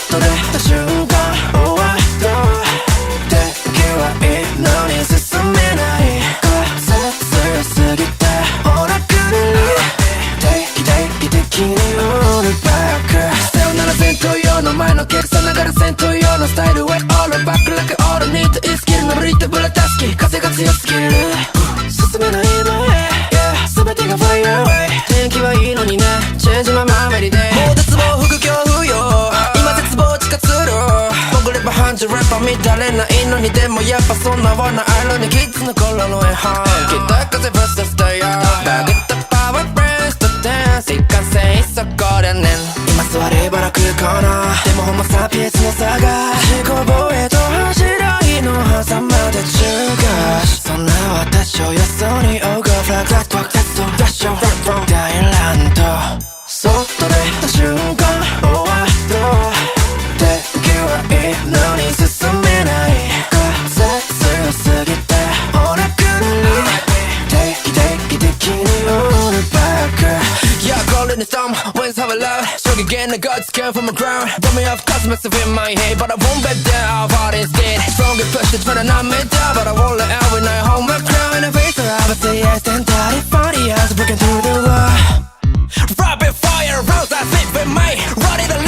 と出た瞬間終わった敵はいいのに進めない風強すぎてほらくるり定期的にオールバックさよなら戦闘用の前の客さながら戦闘用のスタイルへオールバック like all I need is skill のリートブラタスキ風が強すぎる進めない前全てが fire away 天気はいいのにねチェンジママメリでもう絶望吹く強風よ今絶望地下通路潜ればハンジラッパー見られないのにでもやっぱそんなはないのにキッズの頃の絵本北風ブススタイルバグったパワーブレストダンス一貫性そこでね今座れば楽かなでもホモサピエンスの差が自己防衛と走らいの狭間で中華そんな私をよそに追うゴーフラッグダッシュ大乱闘そっと出た瞬間終わった敵はいいのに進めない風強すぎてほらくるり定期的にオールバック Yeah, calling the storm, winds have a love衝撃のguts came from the ground Put me off cosmos in my head But I won't back down, I've hard instead Strong and push to try to knock me down But I won't let out when I hold my crown In the face of obviously I stand out in funny eyes breaking through the wall Rapid fire, rounds I fit with me Running the